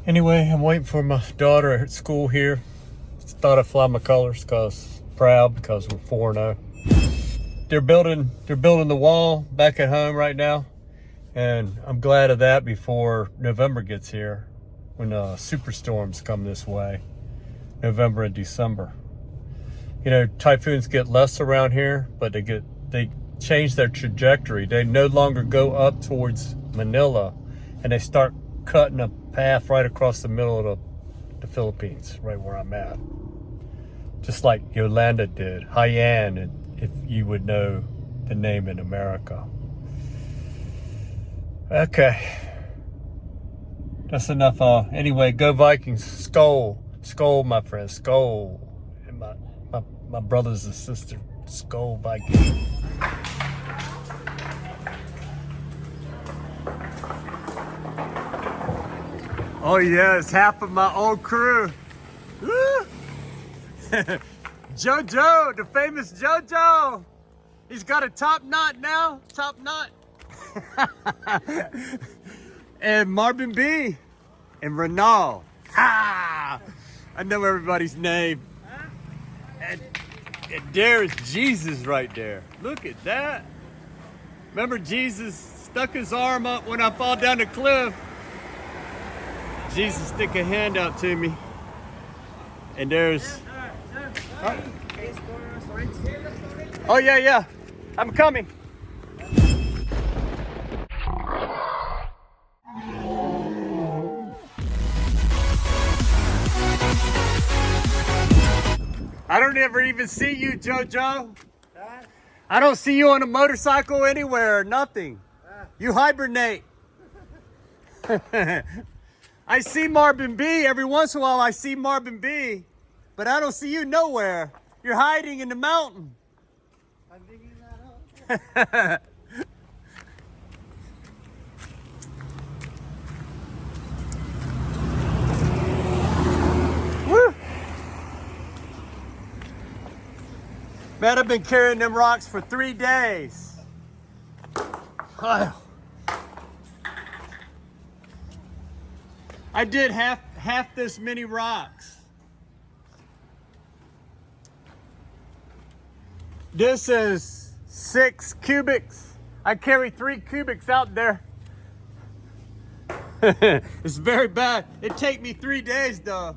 Anyway, I'm waiting for my daughter at school here. Just thought I'd fly my colors because proud because we're 4-0. They're building the wall back at home right now, and I'm glad of that before November gets here, when superstorms come this way, November and December. You know, typhoons get less around here, but they change their trajectory. They no longer go up towards Manila, and they start cutting a path right across the middle of the Philippines, right where I'm at. Just like Yolanda did, Haiyan, if you would know the name in America. Okay. That's enough. Anyway, go Vikings. Skol. Skol, my friend. Skol. And my brothers and sisters. Skol, Vikings. Oh yeah, it's half of my old crew. Woo! Jojo, the famous Jojo. He's got a top knot now. Top knot. And Marvin B. And Renal. Ah! I know everybody's name. And there's Jesus right there. Look at that. Remember Jesus stuck his arm up when I fall down the cliff? Jesus stick a hand out to me. And there's... Oh yeah. I'm coming. I don't ever even see you, Jojo. I don't see you on a motorcycle anywhere, nothing. You hibernate. I see Marvin B. Every once in a while I see Marvin B. But I don't see you nowhere. You're hiding in the mountain. I'm digging that up. Woo! Man, I've been carrying them rocks for 3 days. Oh. I did half this many rocks. This is 6 cubics. I carry 3 cubics out there. It's very bad. It take me 3 days though.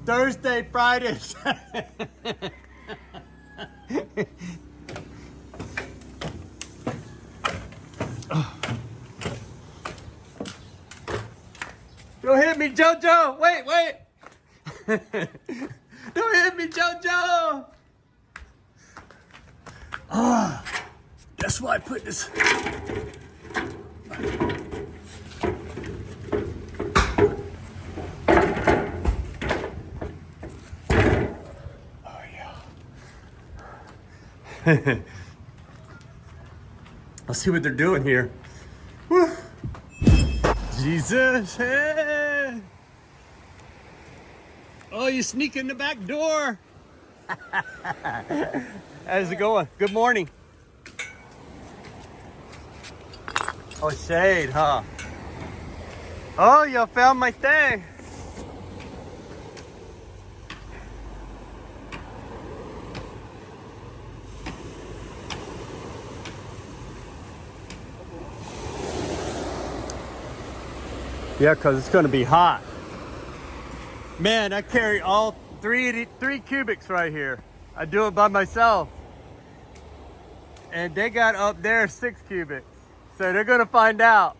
Thursday, Friday. Don't hit me, Jojo. Wait. Don't hit me, Jojo. That's why I put this. Oh yeah. Let's see what they're doing here. Woo. Jesus, hey. Oh, you sneak in the back door. How's it going? Good morning. Oh, shade, huh? Oh, you found my thing. Yeah, because it's going to be hot. Man, I carry all three cubics right here. I do it by myself. And they got up there 6 cubics. So they're going to find out.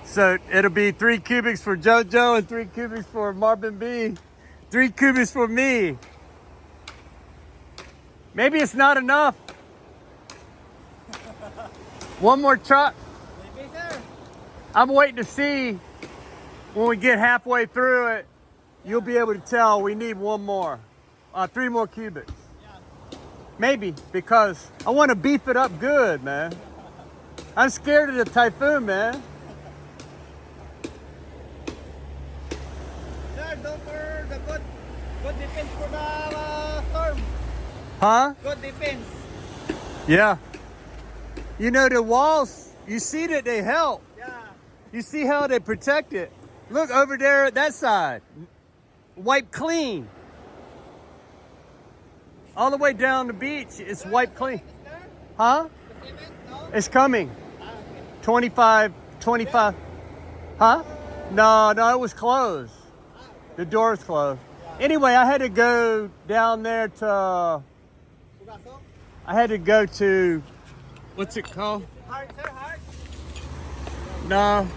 So it'll be 3 cubics for Jojo and 3 cubics for Marvin B. 3 cubics for me. Maybe it's not enough. One more truck. Maybe, sir. I'm waiting to see when we get halfway through it. You'll be able to tell we need 1 more. 3 more cubics. Yeah. Maybe, because I want to beef it up good, man. I'm scared of the typhoon, man. Sir, don't worry. The good depends for the storm. Huh? Good defense. Yeah. You know, the walls, you see that they help. Yeah. You see how they protect it. Look over there at that side. Wiped clean. All the way down the beach, it's wiped clean. Huh? The cement, no? It's coming. Ah, okay. 25. Huh? No, it was closed. The door's closed. Anyway, I had to go down there to, I had to go to, what's it called? Hard, sir, hard. No,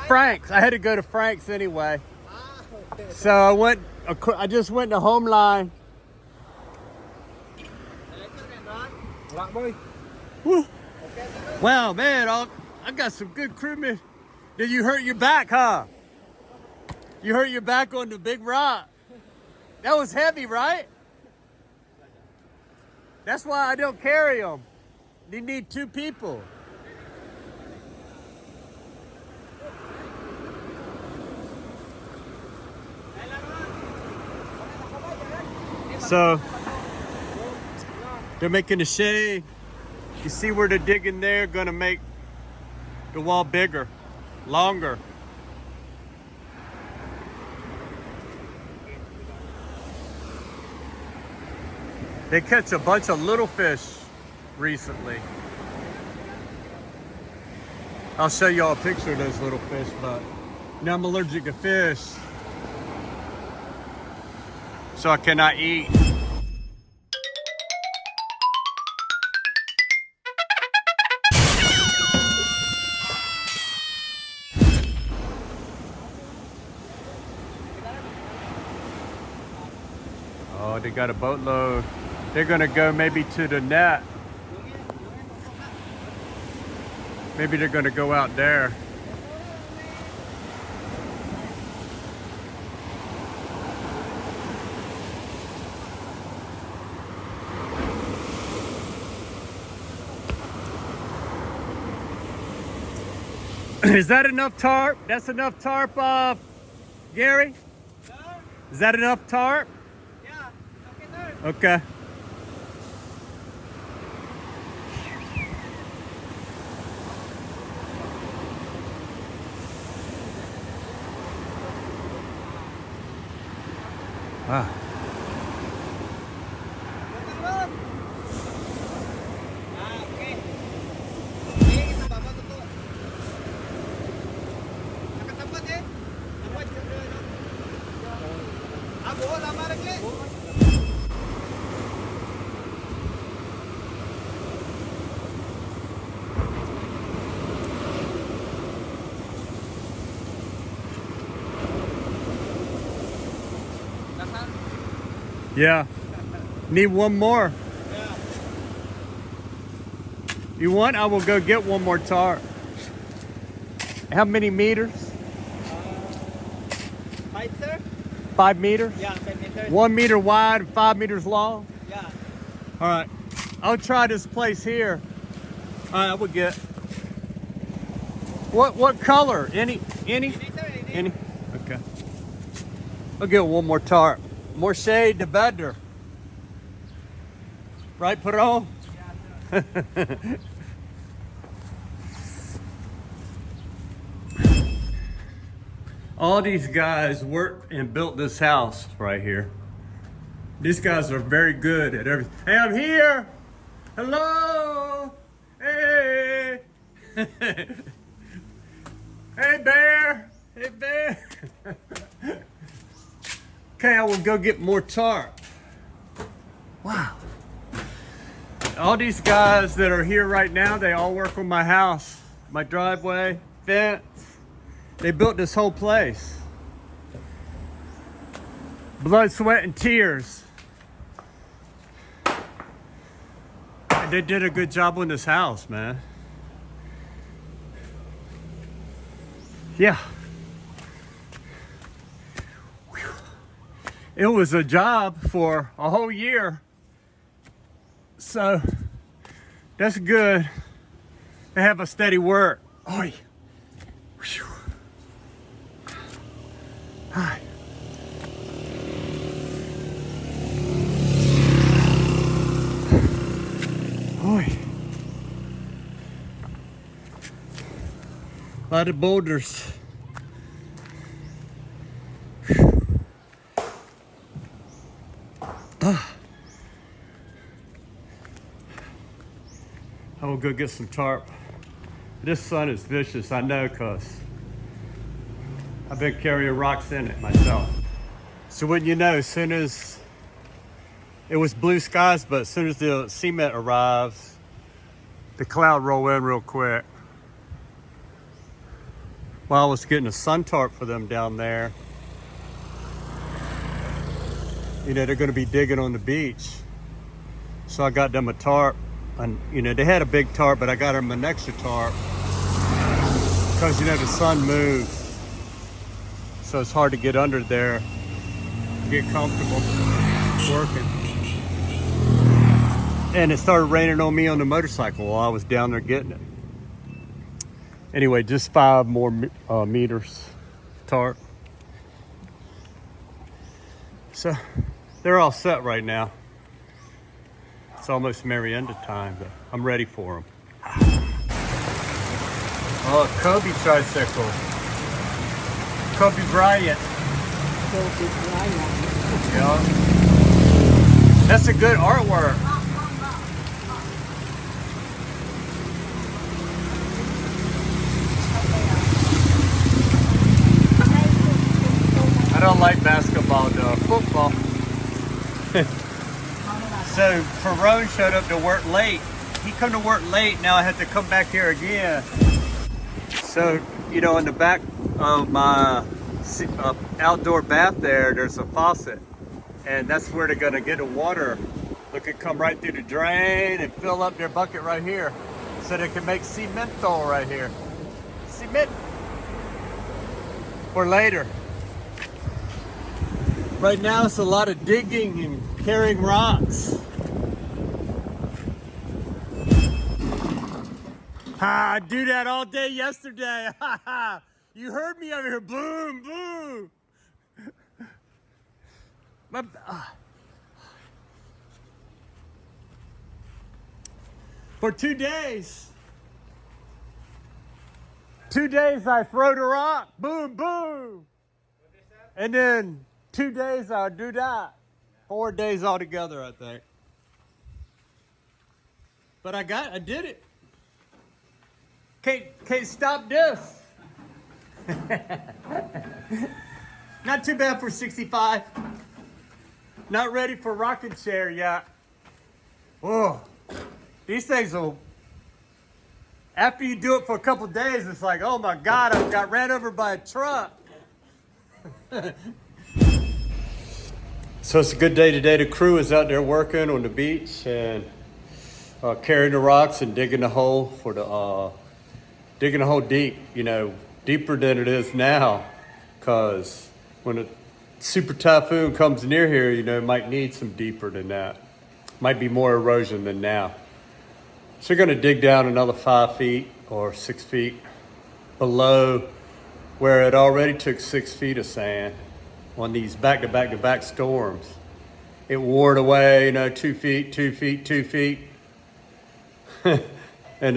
Frank's. I had to go to Frank's anyway. Ah, okay. So I just went to Homeline. Black boy. Woo. Wow, man, I got some good crewmen. Did you hurt your back, huh? You hurt your back on the big rock. That was heavy, right? That's why I don't carry them. You need 2 people. So, they're making the shade. You see where they're digging there, gonna make the wall bigger, longer. They catch a bunch of little fish recently. I'll show y'all a picture of those little fish, but now I'm allergic to fish, so I cannot eat. Oh, they got a boatload. They're gonna go maybe to the net. Maybe they're gonna go out there. Is that enough tarp? That's enough tarp, Gary? Sir? Is that enough tarp? Yeah. Okay, sir. Okay. Wow. Ah, okay. Okay, sa baba totoo. Nakatapat eh. Tapat ka doon, no? Ah, buo, lama rin eh. Nasaan? Yeah. Need one more. Yeah. You want? I will go get one more tarp. How many meters? Height, sir? 5 meters? Yeah, 10 meters. 1 meter wide and 5 meters long? Yeah. All right. I'll try this place here. All right, I will get. What color? Any? Any, sir, any. Any? Okay. I'll get one more tarp. More shade, the better. Right, Perot? Yeah, sir. All these guys worked and built this house right here. These guys are very good at everything. Hey, I'm here. Hello. Hey. Hey, Bear. Hey, Bear. Okay, I will go get more tarp. Wow. All these guys that are here right now, they all work on my house, my driveway, fence. They built this whole place. Blood, sweat, and tears. And they did a good job on this house, man. Yeah. Whew. It was a job for a whole year. So that's good to have a steady work. Oi. Whew. Hi. Boy. A lot of boulders. I will go get some tarp. This sun is vicious, I know, cause I've been carrying rocks in it myself. So wouldn't you know, as soon as it was blue skies, but as soon as the cement arrives, the cloud roll in real quick. While I was getting a sun tarp for them down there, you know, they're gonna be digging on the beach. So I got them a tarp, and you know, they had a big tarp, but I got them an extra tarp because, you know, the sun moves. So it's hard to get under there, get comfortable working. And it started raining on me on the motorcycle while I was down there getting it. Anyway, just 5 more meters tarp. So they're all set right now. It's almost Marienda time, but I'm ready for them. Oh, Kobe tricycle. Kobe Bryant. Kobe Bryant. Yeah. That's a good artwork. I don't like basketball though, football. So Perone showed up to work late. He come to work late, now I have to come back here again. So, you know, in the back of my outdoor bath there's a faucet. And that's where they're gonna get the water. Look, it come right through the drain and fill up their bucket right here. So they can make cemento right here. Cement. For later. Right now it's a lot of digging and carrying rocks. I do that all day yesterday. You heard me over here, boom, boom. For 2 days. 2 days I throw the rock, boom, boom. And then 2 days I do that. 4 days altogether, I think. But I did it. Can't stop this. Not too bad for 65. Not ready for rocking chair yet. Oh, these things will, after you do it for a couple days, it's like, oh my God, I got ran over by a truck. So it's a good day today. The crew is out there working on the beach and carrying the rocks and digging the hole for the digging a hole deep, you know, deeper than it is now, because when a super typhoon comes near here, you know, it might need some deeper than that. Might be more erosion than now. So you're gonna dig down another 5 feet or 6 feet below where it already took 6 feet of sand on these back-to-back-to-back storms. It wore it away, you know, 2 feet, 2 feet, 2 feet. And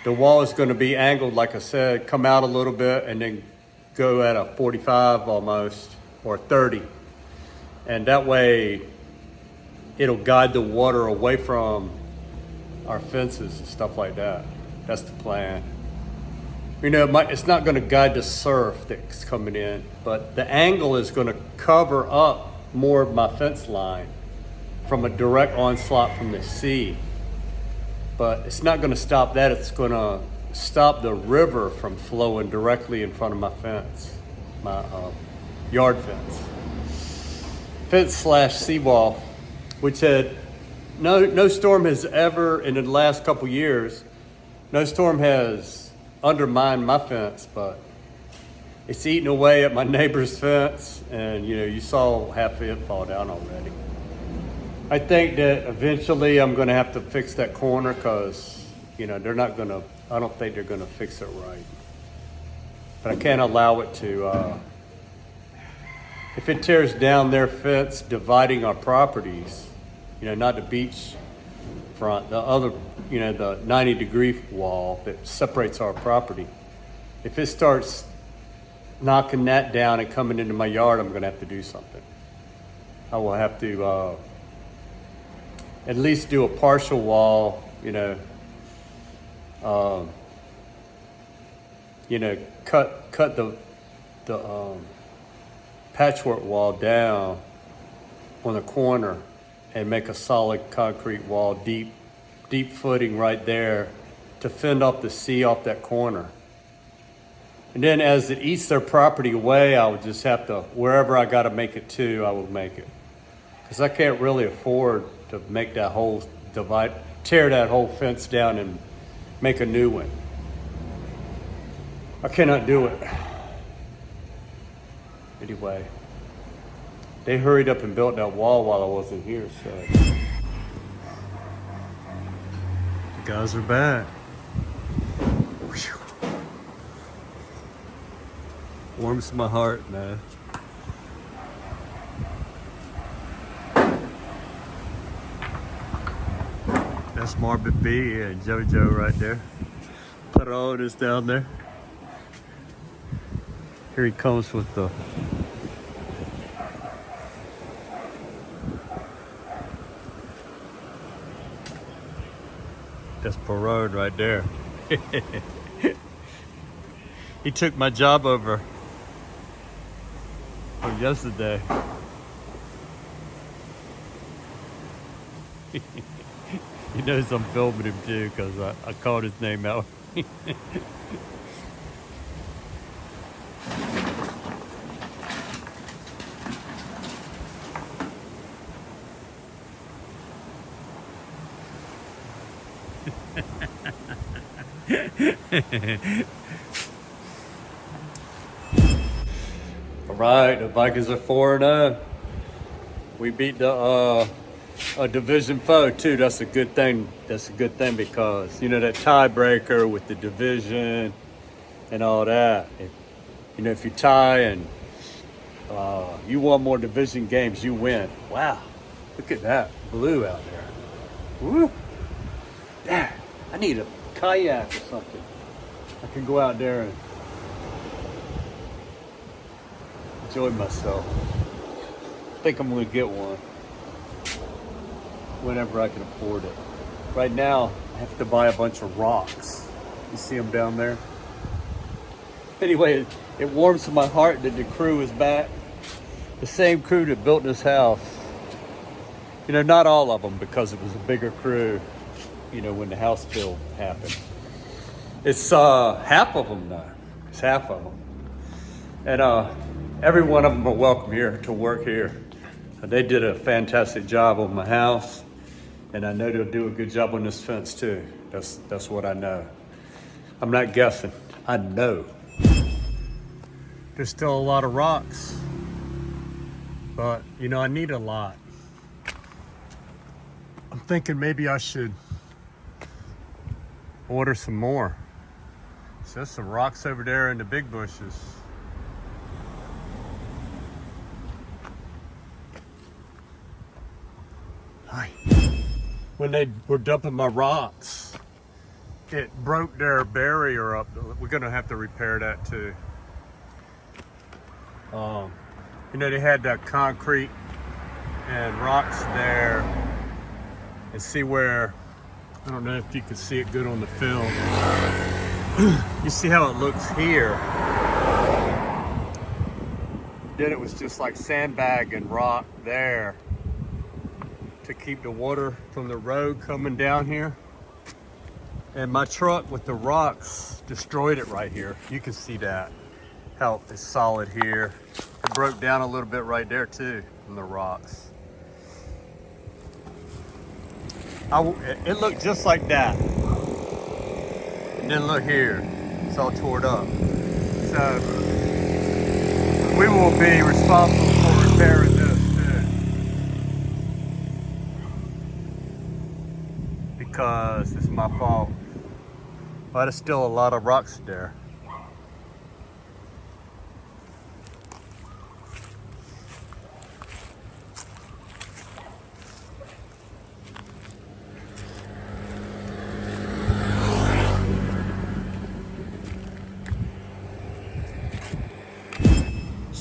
the wall is going to be angled, like I said, come out a little bit and then go at a 45 almost, or 30. And that way it'll guide the water away from our fences and stuff like that. That's the plan. You know, it's not going to guide the surf that's coming in, but the angle is going to cover up more of my fence line from a direct onslaught from the sea. But it's not going to stop that. It's going to stop the river from flowing directly in front of my fence, my yard fence / seawall, which had no storm has ever, in the last couple years, no storm has undermined my fence, but it's eating away at my neighbor's fence, and you know, you saw half of it fall down already. I think that eventually I'm going to have to fix that corner because, you know, I don't think they're going to fix it right. But I can't allow it to, if it tears down their fence, dividing our properties, you know, not the beach front, the other, you know, the 90-degree wall that separates our property. If it starts knocking that down and coming into my yard, I'm gonna have to do something. I will have to at least do a partial wall, cut the patchwork wall down on the corner and make a solid concrete wall, deep footing right there to fend off the sea off that corner. And then as it eats their property away, I would just have to, wherever I gotta make it to, I will make it. Because I can't really afford to make that whole tear that whole fence down and make a new one. I cannot do it. Anyway, they hurried up and built that wall while I wasn't here, so. The guys are back. Whew. Warms my heart, man. That's Morbid B and JoJo right there. Perot is down there. Here he comes with the that's Perot right there. He took my job over from yesterday. He knows I'm filming him too because I called his name out. All right, the Vikings are 4-0. We beat the a division foe too. That's a good thing. That's a good thing because that tiebreaker with the division and all that. If you tie and you won more division games, you win. Wow, look at that blue out there. Woo! There, I need a kayak or something. I can go out there and enjoy myself. I think I'm gonna get one whenever I can afford it. Right now, I have to buy a bunch of rocks. You see them down there? Anyway, it warms my heart that the crew is back. The same crew that built this house. Not all of them because it was a bigger crew, when the house build happened. It's half of them though. It's half of them. And every one of them are welcome here to work here. They did a fantastic job on my house. And I know they'll do a good job on this fence too. That's what I know. I'm not guessing. I know. There's still a lot of rocks. But, I need a lot. I'm thinking maybe I should order some more. So there's some rocks over there in the big bushes. Hi. When they were dumping my rocks, it broke their barrier up. We're gonna have to repair that too. They had that concrete and rocks there. And see where, I don't know if you can see it good on the film. You see how it looks here. Then it was just like sandbag and rock there to keep the water from the road coming down here. And my truck with the rocks destroyed it right here. You can see that, how it's solid here. It broke down a little bit right there too, from the rocks. It looked just like that. And then look here, it's all torn up. So we will be responsible for repairing this too. Because it's my fault. But there's still a lot of rocks there.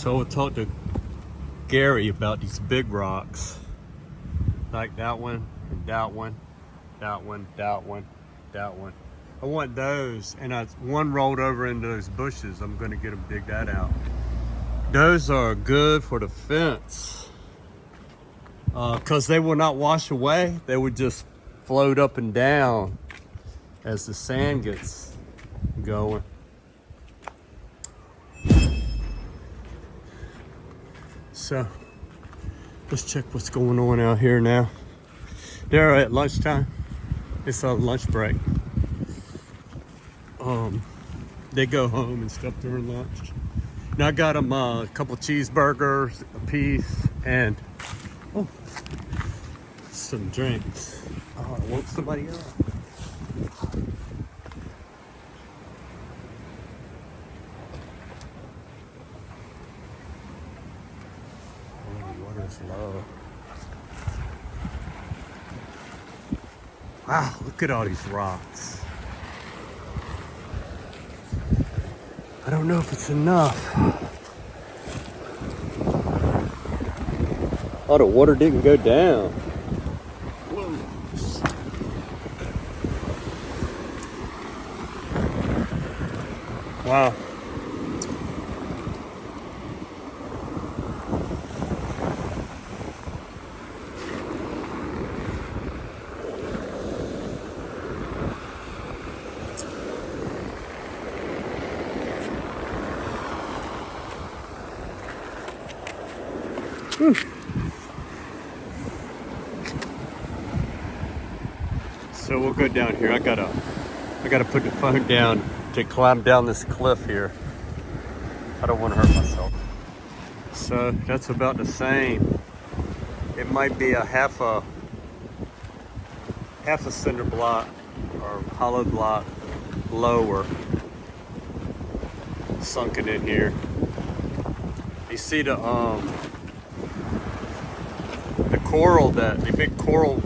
So we'll talk to Gary about these big rocks. Like that one, and that one, that one, that one, that one. I want those, and one rolled over into those bushes. I'm gonna get them dig that out. Those are good for the fence because they will not wash away. They would just float up and down as the sand gets going. So let's check what's going on out here now. They're at lunchtime. It's a lunch break. They go home and stuff during lunch. Now I got them a couple cheeseburgers, a piece, and some drinks. Oh, I woke somebody up. Water's low. Wow, look at all these rocks. I don't know if it's enough. Oh, the water didn't go down. Whoa. Wow. So we'll go down here. I gotta put the phone down to climb down this cliff here. I don't want to hurt myself. So that's about the same. It might be a half a cinder block or hollow block lower, sunken in here. You see the coral, the big coral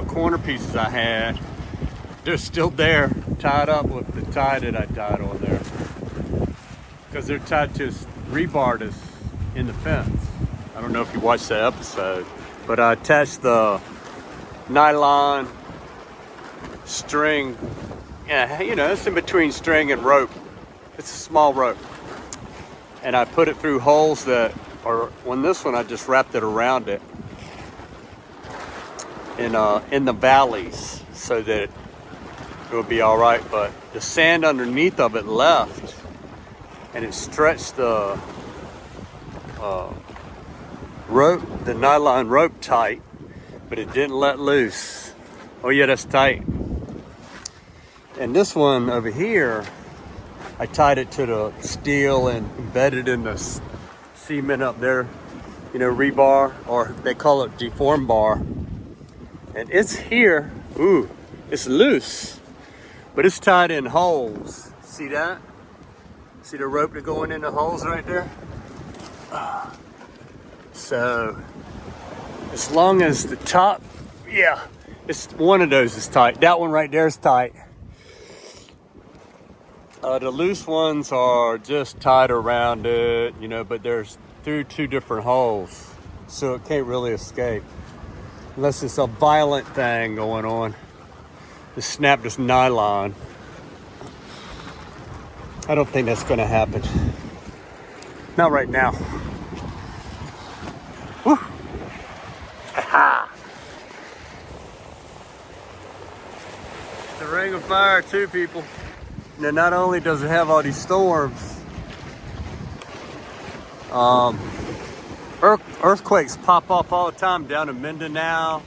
corner pieces I had, they're still there, tied up with the tie that I tied on there, because they're tied to rebar that's in the fence. I don't know if you watched that episode, but I attached the nylon string. Yeah, you know, it's in between string and rope. It's a small rope, and I put it through holes that are on this one. I just wrapped it around it in the valleys so that it will be all right. But the sand underneath of it left, and it stretched the rope, the nylon rope tight, but it didn't let loose. Oh yeah, that's tight. And this one over here, I tied it to the steel and embedded in the cement up there, you know, rebar, or they call it deform bar. And it's here, ooh, it's loose, but it's tied in holes. See that? See the rope that going in the holes right there? So, as long as the top, yeah, it's one of those is tight. That one right there is tight. The loose ones are just tied around it, you know, but there's through two different holes, so it can't really escape. Unless it's a violent thing going on. Just snap this nylon. I don't think that's gonna happen. Not right now. Woo! Ha-ha! The Ring of Fire too, people. Now, not only does it have all these storms, earthquakes pop off all the time down in Mindanao.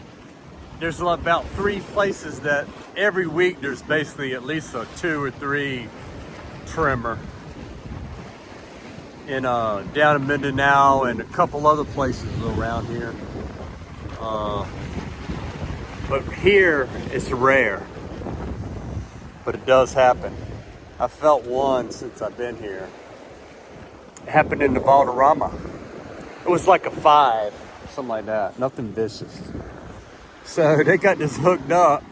There's about 3 places that every week there's basically at least a 2 or 3 tremor. In down in Mindanao and a couple other places around here. But here it's rare, but it does happen. I felt one since I've been here. It happened in the Valderrama. It was like a 5, something like that. Nothing vicious. So they got this hooked up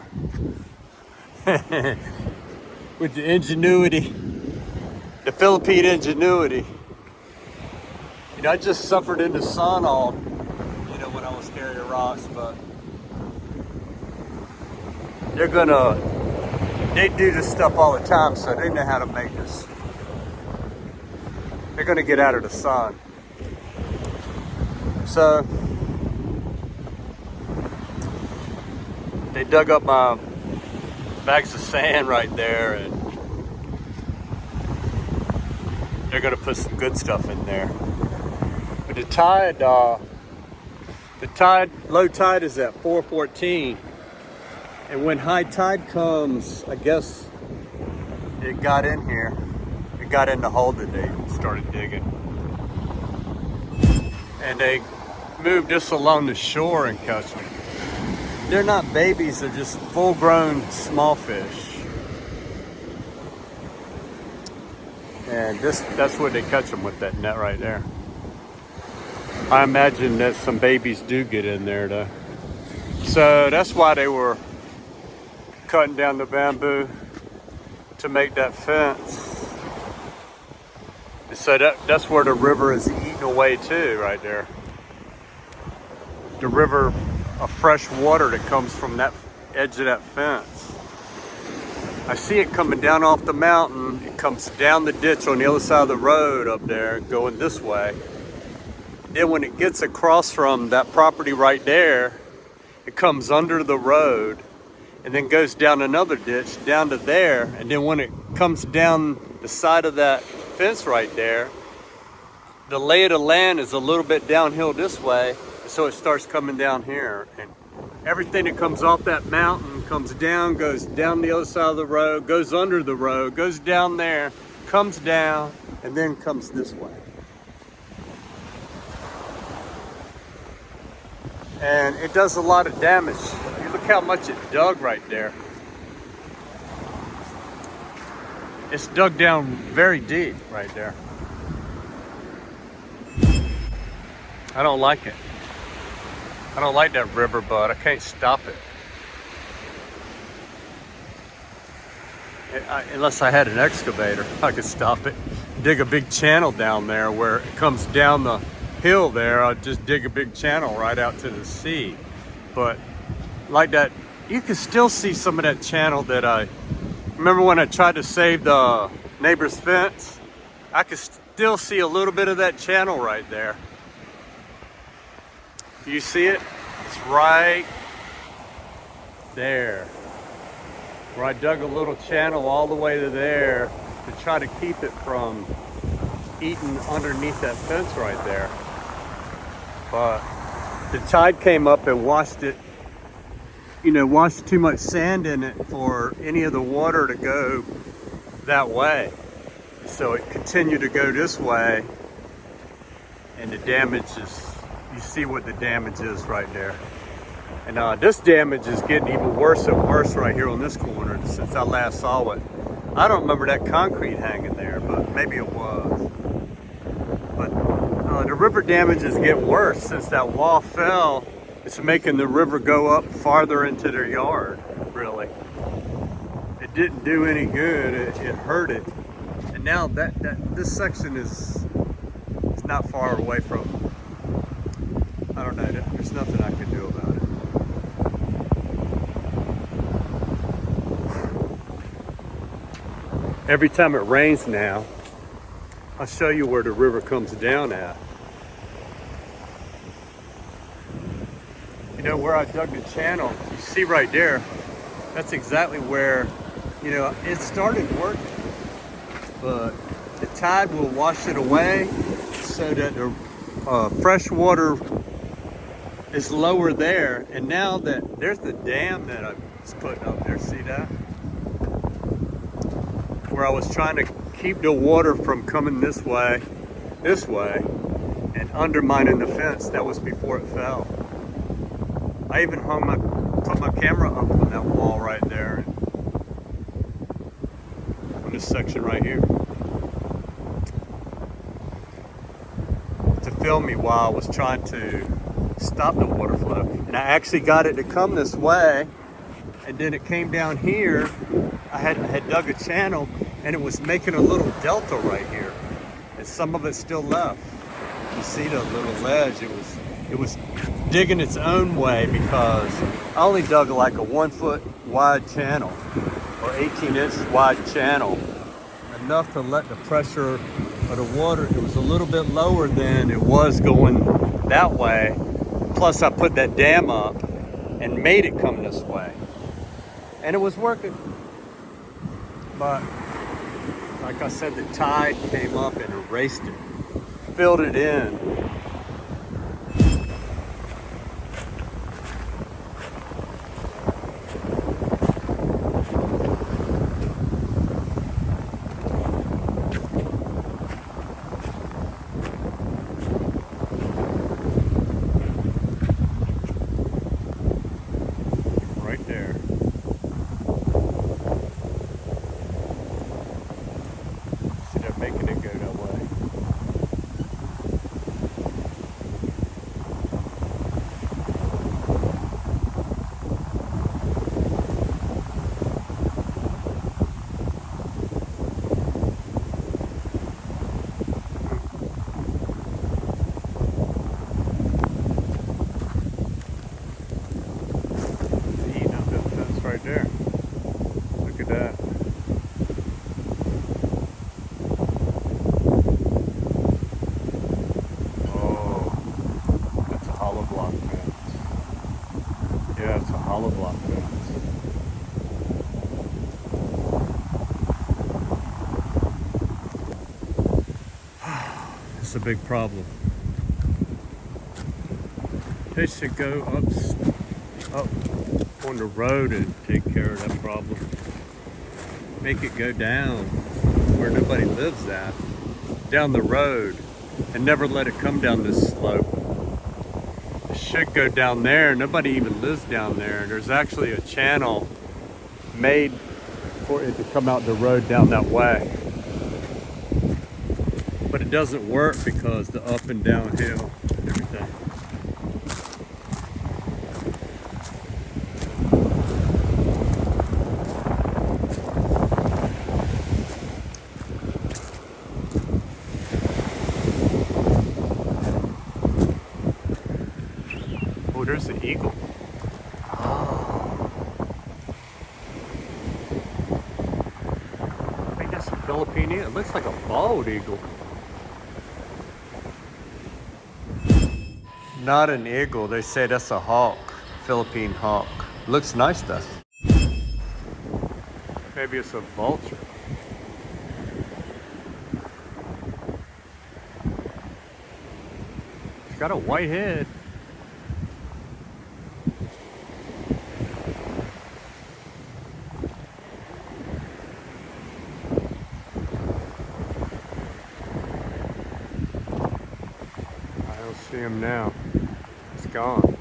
with the ingenuity, the Philippine ingenuity. You know, I just suffered in the sun all, you know, when I was carrying rocks, but they do this stuff all the time, so they know how to make this. They're gonna get out of the sun. So they dug up my bags of sand right there, and they're gonna put some good stuff in there. But the low tide is at 4:14, and when high tide comes, I guess it got in here. It got in the hole that they started digging, and they moved this along the shore and catch them. They're not babies; they're just full-grown small fish, and that's where they catch them with that net right there. I imagine that some babies do get in there though. So that's why they were cutting down the bamboo to make that fence. So that's where the river is eating away too, right there. The river of fresh water that comes from that edge of that fence. I see it coming down off the mountain. It comes down the ditch on the other side of the road up there, going this way. Then when it gets across from that property right there, it comes under the road and then goes down another ditch down to there. And then when it comes down the side of that fence right there, the lay of the land is a little bit downhill this way. So it starts coming down here. And everything that comes off that mountain comes down, goes down the other side of the road, goes under the road, goes down there, comes down, and then comes this way. And it does a lot of damage. You look how much it dug right there. It's dug down very deep right there. I don't like it. I don't like that river, but I can't stop it. Unless I had an excavator, I could stop it. Dig a big channel down there where it comes down the hill there. I'll just dig a big channel right out to the sea. But like that, you can still see some of that channel that I remember when I tried to save the neighbor's fence. I could still see a little bit of that channel right there. You see it? It's right there, where I dug a little channel all the way to there to try to keep it from eating underneath that fence right there. But the tide came up and washed it, you know, washed too much sand in it for any of the water to go that way. So it continued to go this way, and the damage is, you see what the damage is right there. And this damage is getting even worse and worse right here on this corner since I last saw it. I don't remember that concrete hanging there, but maybe it was. But the river damage is getting worse since that wall fell. It's making the river go up farther into their yard, really. It didn't do any good, it hurt it. And now this section is not far away from, I don't know, there's nothing I can do about it. Every time it rains now, I'll show you where the river comes down at. You know, where I dug the channel, you see right there, that's exactly where, you know, it started working. But the tide will wash it away so that the fresh water is lower there. And now that there's the dam that I was putting up there, see that? Where I was trying to keep the water from coming this way, and undermining the fence. That was before it fell. I even put my camera up on that wall right there, on this section right here, to film me while I was trying to stop the water flow. And I actually got it to come this way, and then it came down here. I had dug a channel, and it was making a little delta right here, and some of it still left. You see the little ledge? It was digging its own way because I only dug like a 1 foot wide channel or 18-inch wide channel, enough to let the pressure of the water. It was a little bit lower than it was going that way. Plus, I put that dam up and made it come this way, and it was working. But like I said, the tide came up and erased it, filled it in. Right there. See, they're making it go that way. See, now that's right there. Look at that. Oh, that's a hollow block fence. Yeah, it's a hollow block fence. It's a big problem. They should go up on the road and take care of that problem. Make it go down where nobody lives at, down the road, and never let it come down this slope. It should go down there. Nobody even lives down there. There's actually a channel made for it to come out the road down that way. But it doesn't work because the up and downhill and everything. Oh, there's the eagle. Oh. I think that's a Philippine eagle. It looks like a bald eagle. Not an eagle. They say that's a hawk. Philippine hawk. Looks nice though. Maybe it's a vulture. It's got a white head. I don't see him now. It's gone.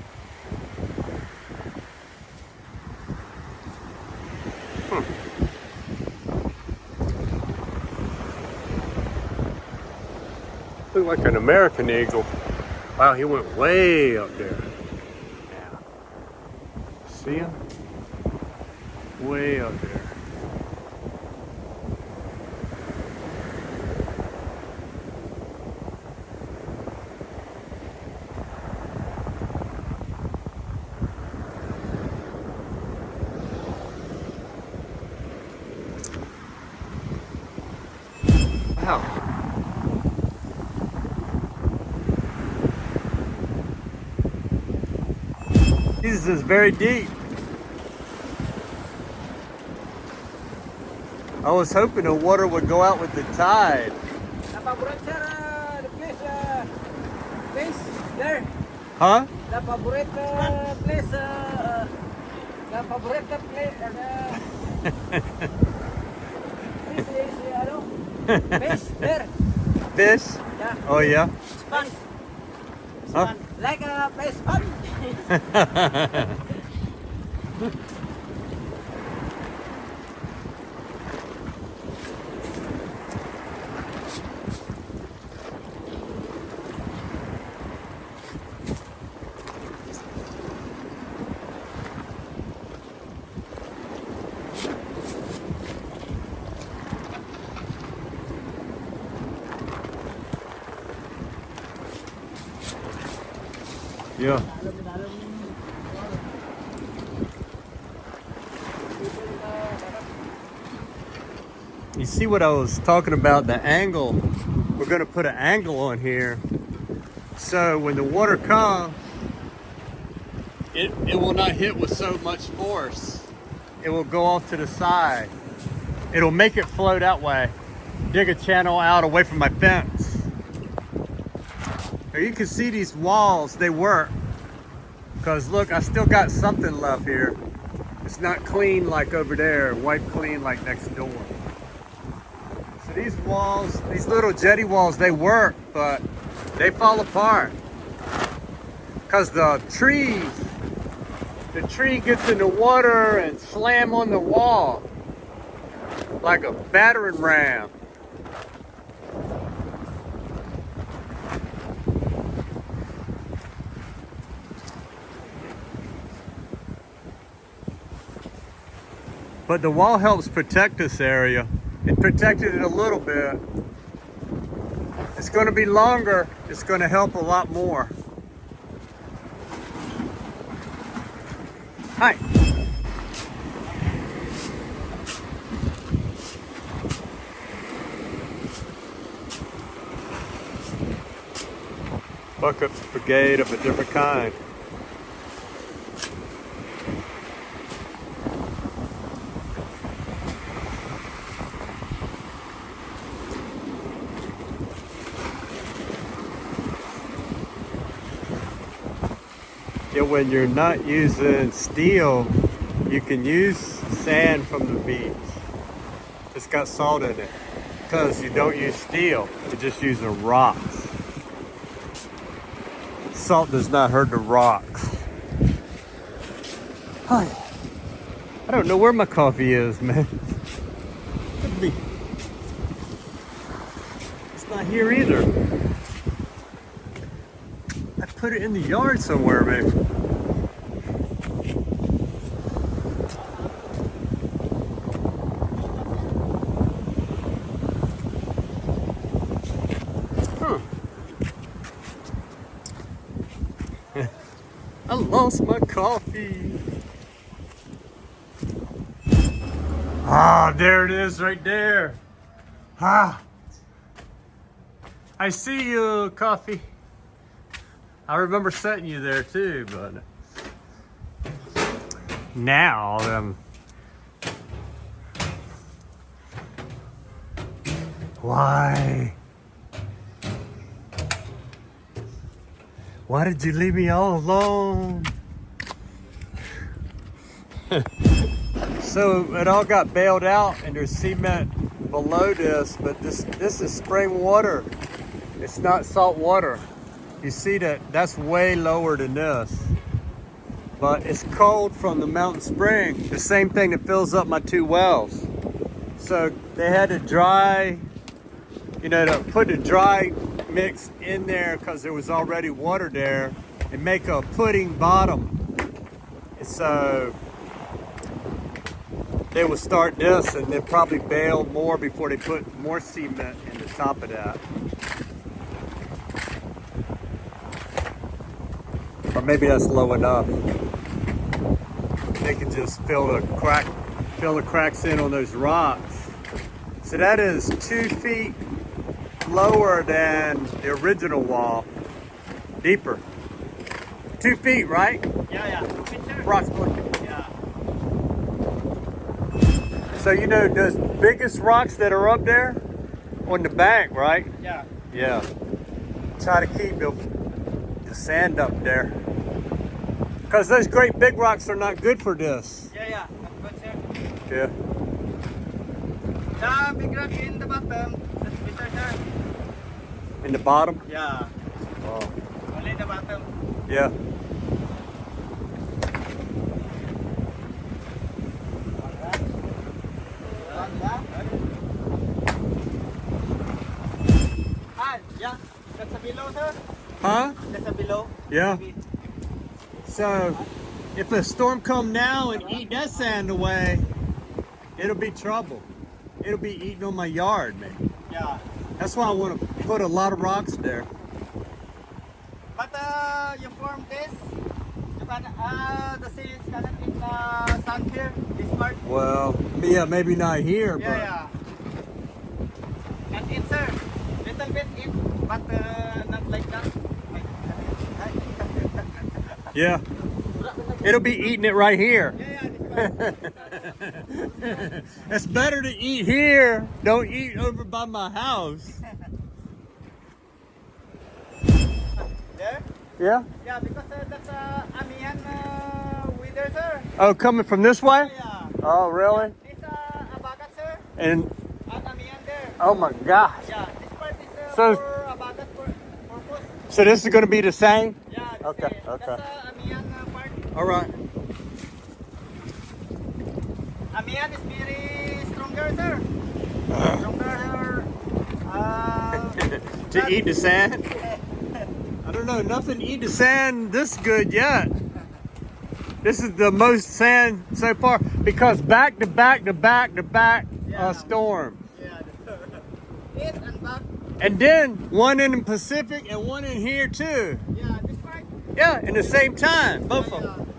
Look like an American eagle. Wow, he went way up there. Yeah. See him? Way up there. Wow. This is very deep. I was hoping the water would go out with the tide. The place there. Huh? The favorite place. The favorite place. Fish there. Fish? Yeah. Oh yeah? Sponge. Huh? Like a fish sponge. Yeah. You see what I was talking about, the angle? We're gonna put an angle on here. So when the water comes, it will not hit with so much force. It will go off to the side. It'll make it flow that way. Dig a channel out away from my fence. Here you can see these walls, they work. Because look, I still got something left here. It's not clean like over there, wiped clean like next door. So these walls, these little jetty walls, they work, but they fall apart. Because the tree gets in the water and slam on the wall like a battering ram. But the wall helps protect this area. It protected it a little bit. It's going to be longer. It's going to help a lot more. Hi. Bucket brigade of a different kind. Yeah, when you're not using steel, you can use sand from the beach. It's got salt in it. Because you don't use steel, you're just using rocks. Salt does not hurt the rocks. Hi. I don't know where my coffee is, man. It's not here either. I put it in the yard somewhere, maybe. I lost my coffee. Ah, there it is right there. Ah. I see you, coffee. I remember setting you there too, but now why? Why did you leave me all alone? So it all got bailed out and there's cement below this, but this is spring water. It's not salt water. You see that's way lower than this. But it's cold from the mountain spring, the same thing that fills up my 2 wells. So they had to dry, to put the dry mix in there because there was already water there and make a pudding bottom. And so they would start this and then probably bale more before they put more cement in the top of that. Or maybe that's low enough. They can just fill the cracks in on those rocks. So that is 2 feet lower than the original wall. Deeper. 2 feet, right? Yeah, 2 feet, sir. Approximately. Yeah. So those biggest rocks that are up there on the bank, right? Yeah. Yeah. Try to keep the sand up there. Because those great big rocks are not good for this. Yeah. That's good, sir. Yeah. The big rock in the bottom. That's better, sir. In the bottom? Yeah. Oh. Only the bottom. Yeah. Yeah. That's a below, sir. Huh? That's a below. Yeah. Maybe. So, if a storm come now and eat that sand away, it'll be trouble. It'll be eating on my yard, man. Yeah. That's why I want to put a lot of rocks there. But you form this, you can, the seeds cannot eat sand here, this part. Well, yeah, maybe not here, but Yeah. Can eat, sir. Little bit eat, but not like that. yeah, it'll be eating it right here. Yeah, this part. It's better to eat here. Don't eat over by my house. There? Yeah. Yeah, because that's Amihan wither, sir. Oh, coming from this way? Yeah. Oh, really? This abagat, sir. And At Amihan there. oh my gosh. Yeah, this part is So- for abagat purpose. So this is going to be the same? Yeah, this Okay, is, okay. that's Amihan part. All right. Amihan is very stronger, sir. Stronger. To eat the sand? I don't know, nothing eat the sand this good yet. This is the most sand so far because back to back Yeah. storm. Yeah, it and back. And then one in the Pacific and one in here too. Yeah, this part. Yeah, in the same time, both of Yeah. them.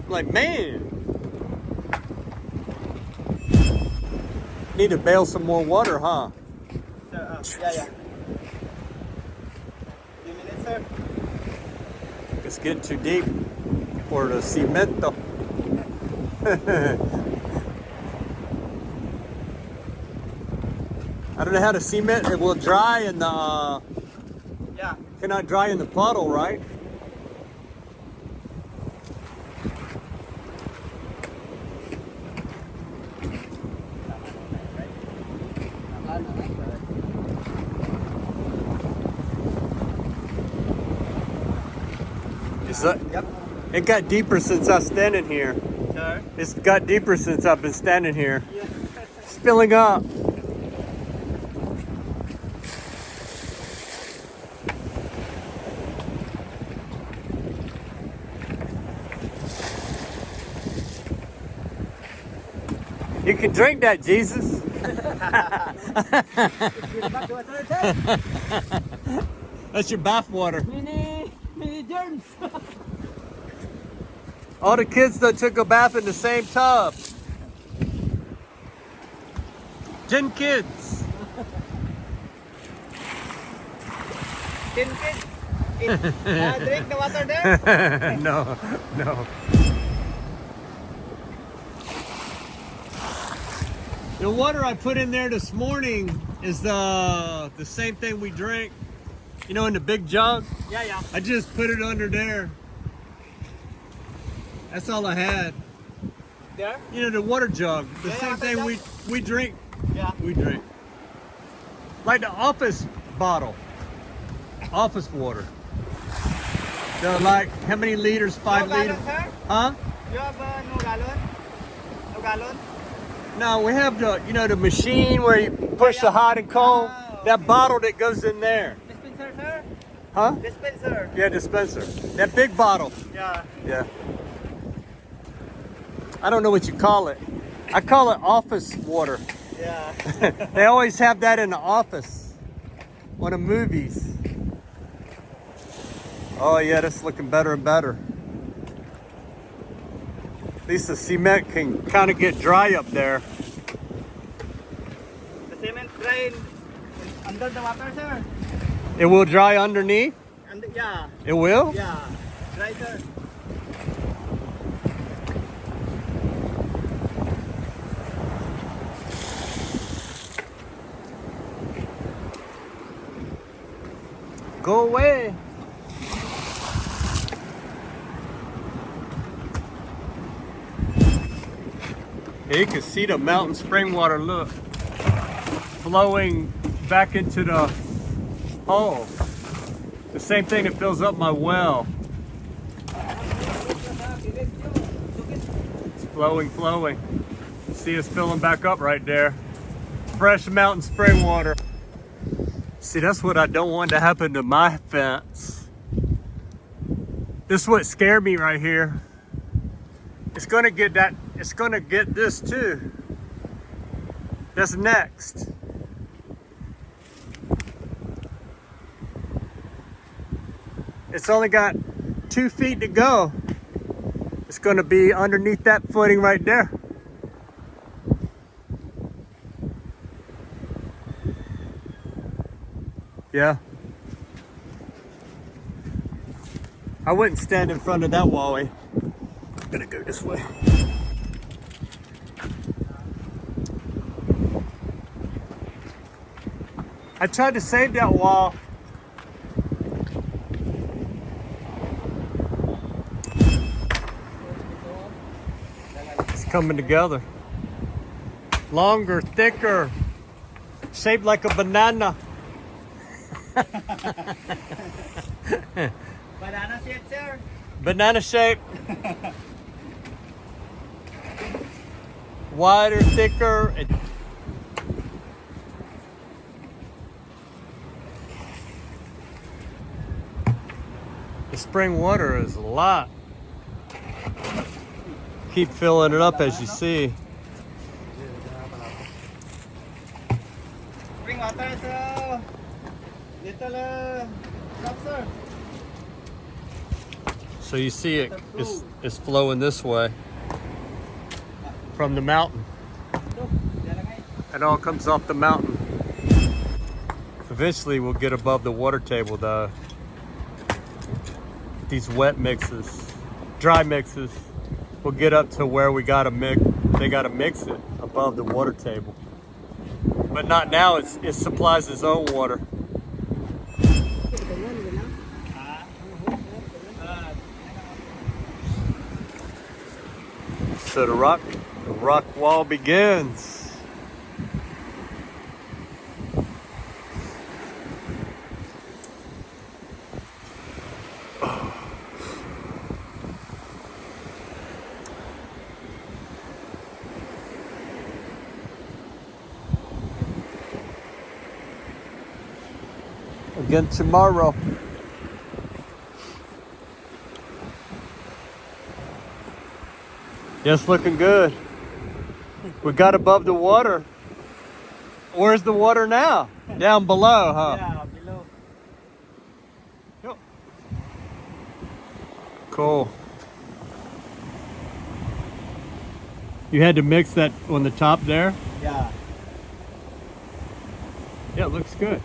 Like, man. Need to bail some more water, huh? So, yeah. Few minutes, sir. It's getting too deep for the cemento. I don't know how to cement. It will dry in the. Yeah. Cannot dry in the puddle, right? Is that? Yep. It got deeper since I was standing here. Sir. It's got deeper since I've been standing here. It's filling up. You can drink that, Jesus. That's your bath water. Mini germs. All the kids that took a bath in the same tub. 10 kids. 10 kids. Drink the water there. No. The water I put in there this morning is the same thing we drink, you know, in the big jug. Yeah. I just put it under there. That's all I had. There? You know, the water jug, the Yeah, same yeah, thing water we drink. Yeah. We drink. Like the office bottle. Office water. They're like, how many liters? 5 No liters? gallon, sir? Huh? You have no gallon? No gallon? No, we have the, you know, the machine where you push the hot and cold. Ah, okay. That bottle that goes in there. Dispenser, sir? Huh? Dispenser. Yeah, dispenser. That big bottle. Yeah. Yeah. I don't know what you call it. I call it office water. Yeah. They always have that in the office. One of the movies. Oh yeah, that's looking better and better. At least the cement can kind of get dry up there. The cement drain under the water, sir. It will dry underneath? And yeah. It will? Yeah. Dry, sir. Go away. Yeah, you can see the mountain spring water, look, flowing back into the hole. The same thing that fills up my well. It's flowing. See, it's filling back up right there. Fresh mountain spring water. See, that's what I don't want to happen to my fence. This is what scared me right here. It's gonna get that, it's gonna get this too. That's next. It's only got 2 feet to go. It's going to be underneath that footing right there. Yeah. I wouldn't stand in front of that wall. I'm gonna go this way. I tried to save that wall. It's coming together. Longer, thicker, shaped like a banana. Banana shape, sir. Banana shape. Wider, thicker. The spring water is a lot. Keep filling it up as you see. Spring water is little drop, sir. So you see it's flowing this way from the mountain. It all comes off the mountain. Eventually we'll get above the water table though. These wet mixes, dry mixes, we'll get up to where we gotta mix. They gotta mix it above the water table, but not now. It supplies its own water. So the rock wall begins. Again tomorrow. Yes, looking good. We got above the water. Where's the water now? Down below, huh? Yeah, below. Yep. Cool. You had to mix that on the top there? Yeah. Yeah, it looks good.